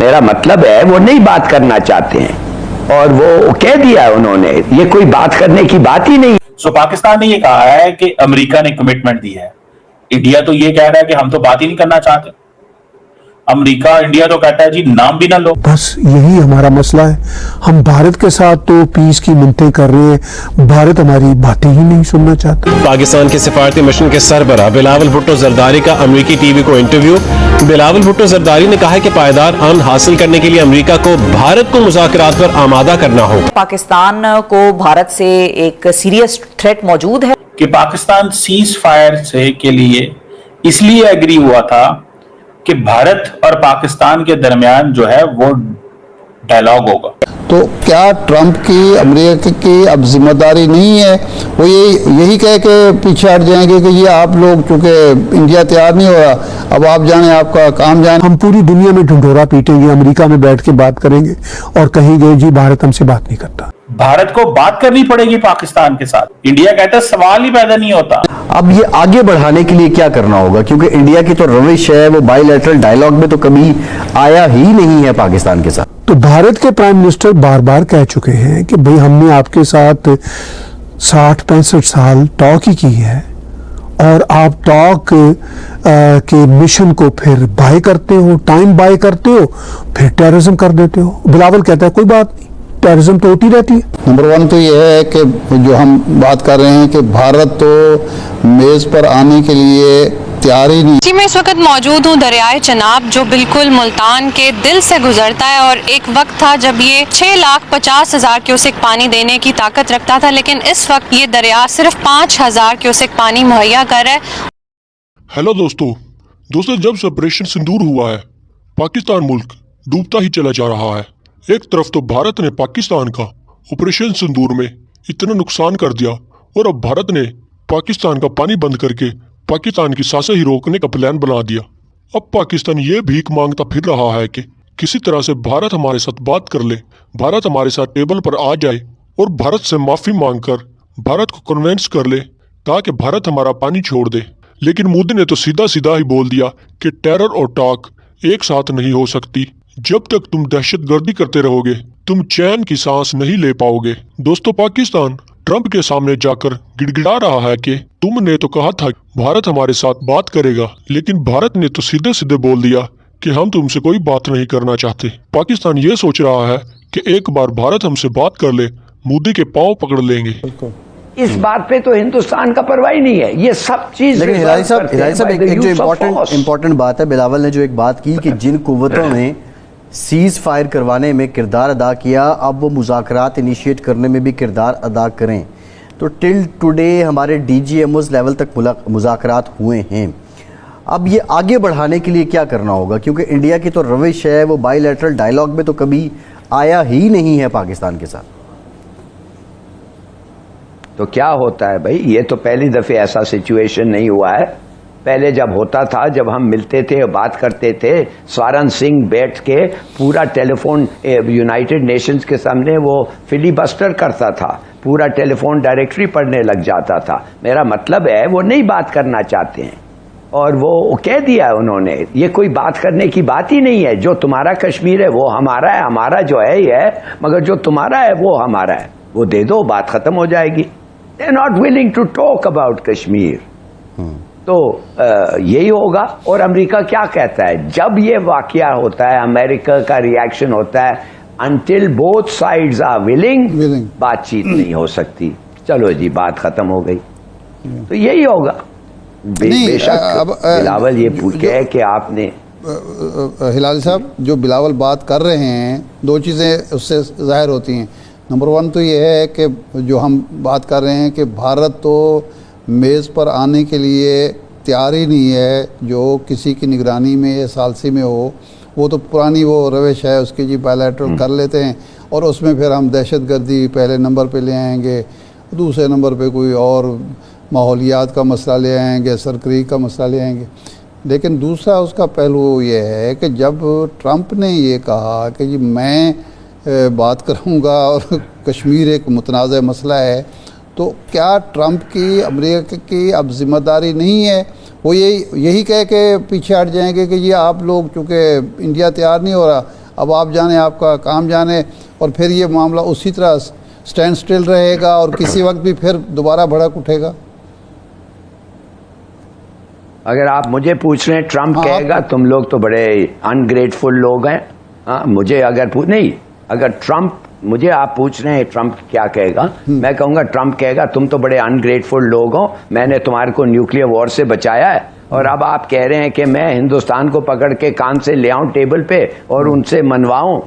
میرا مطلب ہے وہ نہیں بات کرنا چاہتے ہیں اور وہ کہہ دیا انہوں نے, یہ کوئی بات کرنے کی بات ہی نہیں. پاکستان نے یہ کہا ہے کہ امریکہ نے کمٹمنٹ دی ہے, انڈیا تو یہ کہہ رہا ہے کہ ہم تو بات ہی نہیں کرنا چاہتے. امریکہ انڈیا تو کہتا ہے جی نام بھی نہ لو. بس یہی ہمارا مسئلہ ہے. ہم بھارت کے ساتھ تو پیس کی منتیں کر رہے ہیں, بھارت ہماری باتیں ہی نہیں سننا چاہتا. پاکستان کے سفارتی مشن کے سربراہ بلاول بھٹو زرداری کا امریکی ٹی وی کو انٹرویو. بلاول بھٹو زرداری نے کہا ہے کہ پائیدار امن حاصل کرنے کے لیے امریکہ کو بھارت کو مذاکرات پر آمادہ کرنا ہوگا. پاکستان کو بھارت سے ایک سیریس تھریٹ موجود ہے کہ پاکستان سیز فائر سے کے لیے اس لیے ایگری ہوا تھا کہ بھارت اور پاکستان کے درمیان جو ہے وہ ڈائلاگ ہوگا. تو کیا ٹرمپ کی امریکہ کی اب ذمہ داری نہیں ہے, وہ یہی کہہ کے پیچھے ہٹ جائیں گے کہ یہ آپ لوگ چونکہ انڈیا تیار نہیں ہو رہا, اب آپ جانیں آپ کا کام جانیں. ہم پوری دنیا میں ڈھنڈورا پیٹیں گے, امریکہ میں بیٹھ کے بات کریں گے اور کہیں گے جی بھارت ہم سے بات نہیں کرتا. بھارت کو بات کرنی پڑے گی پاکستان کے ساتھ. انڈیا کہتا ہے سوال ہی پیدا نہیں ہوتا. اب یہ آگے بڑھانے کے لیے کیا کرنا ہوگا, کیونکہ انڈیا کی تو روش ہے وہ بائی لیٹرل ڈائیلاگ میں تو کبھی آیا ہی نہیں ہے پاکستان کے ساتھ. تو بھارت کے پرائم منسٹر بار بار کہہ چکے ہیں کہ بھئی ہم نے آپ کے ساتھ 60-65 سال ٹاک ہی کی ہے اور آپ ٹاک کے مشن کو پھر بائی کرتے ہو, ٹائم بائی کرتے ہو, پھر ٹیررزم کر دیتے ہو. بلاول کہتا ہے کوئی بات نہیں, ٹیررزم تو ہوتی رہتی ہے. نمبر 1 تو یہ ہے کہ جو ہم بات کر رہے ہیں کہ بھارت تو میز پر آنے کے لیے تیار ہی نہیں. جی میں اس وقت موجود ہوں دریائے چناب, جو بالکل ملتان کے دل سے گزرتا ہے, اور ایک وقت تھا جب یہ 6,50,000 کیوسک پانی دینے کی طاقت رکھتا تھا, لیکن اس وقت یہ دریا صرف 5,000 کیوسک پانی مہیا کر ہے. ہیلو دوستو, جب سے آپریشن سندور ہوا ہے پاکستان ملک ڈوبتا ہی چلا جا رہا ہے. ایک طرف تو بھارت نے پاکستان کا آپریشن سندور میں اتنا نقصان کر دیا, اور اب بھارت نے پاکستان کا پانی بند کر کے پاکستان کی سانسیں ہی روکنے کا پلان بنا دیا. اب پاکستان یہ بھیک مانگتا پھر رہا ہے کہ کسی طرح سے بھارت ہمارے ساتھ بات کر لے, بھارت ہمارے ساتھ ٹیبل پر آ جائے اور بھارت سے معافی مانگ کر بھارت کو کنونس کر لے تاکہ بھارت ہمارا پانی چھوڑ دے. لیکن مودی نے تو سیدھا سیدھا ہی بول دیا کہ ٹیرر اور ٹاک ایک ساتھ نہیں ہو سکتی. جب تک تم دہشت گردی کرتے رہو گے تم چین کی سانس نہیں لے پاؤ گے. دوستو, پاکستان ٹرمپ کے سامنے جا کر گڑ گڑا رہا ہے کہ تم نے تو کہا تھا بھارت ہمارے ساتھ بات کرے گا, لیکن بھارت نے تو سیدھے سیدھے بول دیا کہ ہم تم سے کوئی بات نہیں کرنا چاہتے. پاکستان یہ سوچ رہا ہے کہ ایک بار بھارت ہم سے بات کر لے مودی کے پاؤں پکڑ لیں گے. اس بات پہ تو ہندوستان کا پرواہ ہی نہیں ہے. یہ سب چیز لیکن ہلال صاحب ایک جو امپورٹنٹ بات ہے, بلاول نے جو ایک بات کی کہ جن قوتوں نے سیز فائر کروانے میں کردار ادا کیا اب وہ مذاکرات انیشیٹ کرنے میں بھی کردار ادا کریں. تو ٹل ٹوڈے ہمارے D G M Os level تک مذاکرات ہوئے ہیں. اب یہ آگے بڑھانے کے لیے کیا کرنا ہوگا, کیونکہ انڈیا کی تو روش ہے وہ بائی لیٹرل ڈائیلاگ میں تو کبھی آیا ہی نہیں ہے پاکستان کے ساتھ. تو کیا ہوتا ہے بھائی, یہ تو پہلی دفعہ ایسا سچویشن نہیں ہوا ہے. پہلے جب ہوتا تھا, جب ہم ملتے تھے بات کرتے تھے, سوارن سنگھ بیٹھ کے پورا ٹیلی فون یونائٹڈ نیشنز کے سامنے وہ فلی بسٹر کرتا تھا, پورا ٹیلی فون ڈائریکٹری پڑھنے لگ جاتا تھا. میرا مطلب ہے وہ نہیں بات کرنا چاہتے ہیں اور وہ کہہ دیا انہوں نے, یہ کوئی بات کرنے کی بات ہی نہیں ہے. جو تمہارا کشمیر ہے وہ ہمارا ہے, ہمارا جو ہے یہ ہے, مگر جو تمہارا ہے وہ ہمارا ہے, وہ دے دو, بات ختم ہو جائے گی. They are not willing to talk about Kashmir. تو یہی ہوگا. اور امریکہ کیا کہتا ہے جب یہ واقعہ ہوتا ہے, امریکہ کا ریاکشن ہوتا ہے, انٹل بوتھ سائیڈز آر ولنگ بات چیت نہیں ہو سکتی. چلو جی بات ختم ہو گئی. تو یہی ہوگا. بے شک بلاول یہ پوچھے کہ آپ نے ہلال صاحب جو بلاول بات کر رہے ہیں, دو چیزیں اس سے ظاہر ہوتی ہیں. نمبر 1 تو یہ ہے کہ جو ہم بات کر رہے ہیں کہ بھارت تو میز پر آنے کے لیے تیار ہی نہیں ہے, جو کسی کی نگرانی میں یا ثالثی میں ہو. وہ تو پرانی وہ روش ہے اس کی, جی بائی لیٹرل کر لیتے ہیں اور اس میں پھر ہم دہشت گردی پہلے نمبر پہ لے آئیں گے, دوسرے نمبر پہ کوئی اور ماحولیات کا مسئلہ لے آئیں گے, سرکری کا مسئلہ لے آئیں گے. لیکن دوسرا اس کا پہلو یہ ہے کہ جب ٹرمپ نے یہ کہا کہ جی میں بات کروں گا اور کشمیر ایک متنازع مسئلہ ہے, تو کیا ٹرمپ کی امریکہ کی اب ذمہ داری نہیں ہے, وہ یہی کہہ کے پیچھے ہٹ جائیں گے کہ یہ آپ لوگ چونکہ انڈیا تیار نہیں ہو رہا, اب آپ جانے آپ کا کام جانے, اور پھر یہ معاملہ اسی طرح سٹینڈ سٹل رہے گا اور کسی وقت بھی پھر دوبارہ بھڑک اٹھے گا. اگر آپ مجھے پوچھ رہے ہیں ٹرمپ کہے گا تم لوگ تو بڑے انگریٹفل لوگ ہیں, مجھے اگر ٹرمپ مجھے آپ پوچھ رہے ہیں ٹرمپ کیا کہے گا, میں کہوں گا ٹرمپ کہے گا تم تو بڑے انگریٹفل لوگ ہو, میں نے تمہارے کو نیوکلیر وار سے بچایا ہے, اور اب آپ کہہ رہے ہیں کہ میں ہندوستان کو پکڑ کے کان سے لے آؤں ٹیبل پہ اور ان سے منواؤں.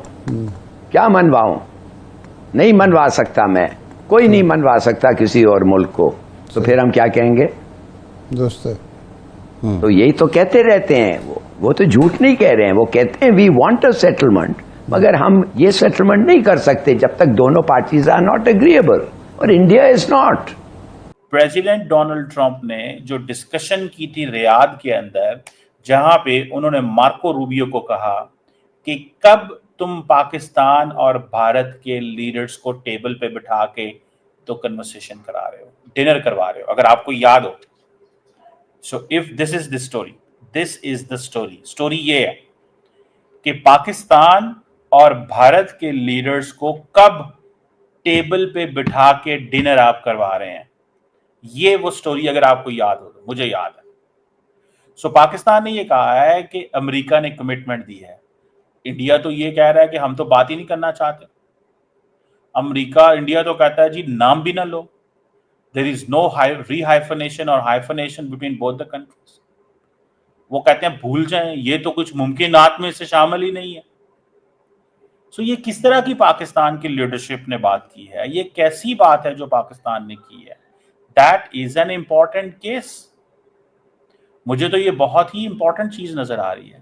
کیا منواؤں؟ نہیں منوا سکتا میں, کوئی نہیں منوا سکتا کسی اور ملک کو, تو پھر ہم کیا کہیں گے؟ دوست تو یہی تو کہتے رہتے ہیں, وہ تو جھوٹ نہیں کہہ رہے ہیں, وہ کہتے ہیں وی وانٹ اے سیٹلمنٹ, مگر ہم یہ سیٹلمنٹ نہیں کر سکتے جب تک دونوں پارٹیز آر ناٹ اگریبل, اور India is not. President Donald Trump نے جو ڈسکشن کی تھی ریاض کے اندر, جہاں پہ انہوں نے مارکو روبیو کو کہا کہ کب تم پاکستان اور بھارت کے لیڈرز کو ٹیبل پہ بٹھا کے تو کنورسیشن کرا رہے ہو, ڈنر کروا رہے ہو, اگر آپ کو یاد ہو. So of this is the story, this is the story یہ ہے کہ پاکستان اور بھارت کے لیڈرز کو کب ٹیبل پہ بٹھا کے ڈنر آپ کروا رہے ہیں. یہ وہ سٹوری اگر آپ کو یاد ہو تو مجھے یاد ہے. سو پاکستان نے یہ کہا ہے کہ امریکہ نے کمٹمنٹ دی ہے, انڈیا تو یہ کہہ رہا ہے کہ ہم تو بات ہی نہیں کرنا چاہتے. انڈیا تو کہتا ہے جی نام بھی نہ لو, there is no re-hyphenation or hyphenation between both the countries. وہ کہتے ہیں بھول جائیں, یہ تو کچھ ممکنات میں سے شامل ہی نہیں ہے. سو یہ کس طرح کی پاکستان کی لیڈرشپ نے بات کی ہے, یہ کیسی بات ہے جو پاکستان نے کی ہے. That is an important case. مجھے تو یہ بہت ہی امپورٹنٹ چیز نظر آ رہی ہے.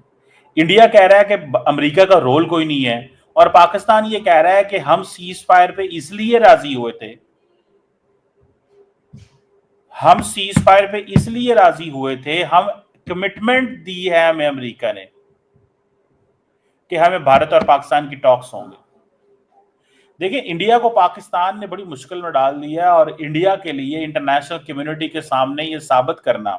انڈیا کہہ رہا ہے کہ امریکہ کا رول کوئی نہیں ہے, اور پاکستان یہ کہہ رہا ہے کہ ہم سیز فائر پہ اس لیے راضی ہوئے تھے, ہم سیز فائر پہ اس لیے راضی ہوئے تھے, ہم کمٹمنٹ دی ہے ہمیں امریکہ نے کہ ہمیں بھارت اور پاکستان کی ٹاکس ہوں گے. دیکھیں انڈیا کو پاکستان نے بڑی مشکل میں ڈال دیا, اور انڈیا کے لیے انٹرنیشنل کمیونٹی کے سامنے یہ ثابت کرنا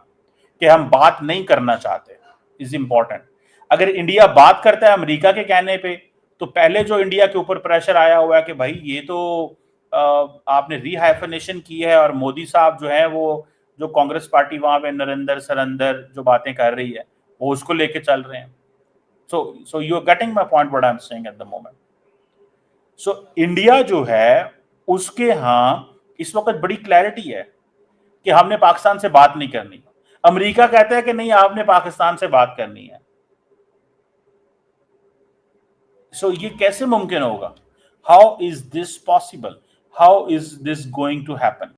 کہ ہم بات نہیں کرنا چاہتے از امپورٹنٹ. اگر انڈیا بات کرتا ہے امریکہ کے کہنے پہ, تو پہلے جو انڈیا کے اوپر پریشر آیا ہوا ہے کہ بھائی یہ تو آپ نے ری ہائفنیشن کی ہے, اور مودی صاحب جو ہیں وہ جو کانگریس پارٹی وہاں پہ نریندر سرندر جو باتیں کر رہی ہے وہ اس کو لے کے چل رہے ہیں. So you are getting my point what I'm saying at the moment. So India جو ہے اس کے ہاں اس وقت بڑی کلیئرٹی ہے کہ ہم نے پاکستان سے بات نہیں کرنی. امریکہ کہتا ہے کہ نہیں آپ نے پاکستان سے بات کرنی ہے. سو یہ کیسے ممکن ہوگا؟ How is this possible? How is this going to happen?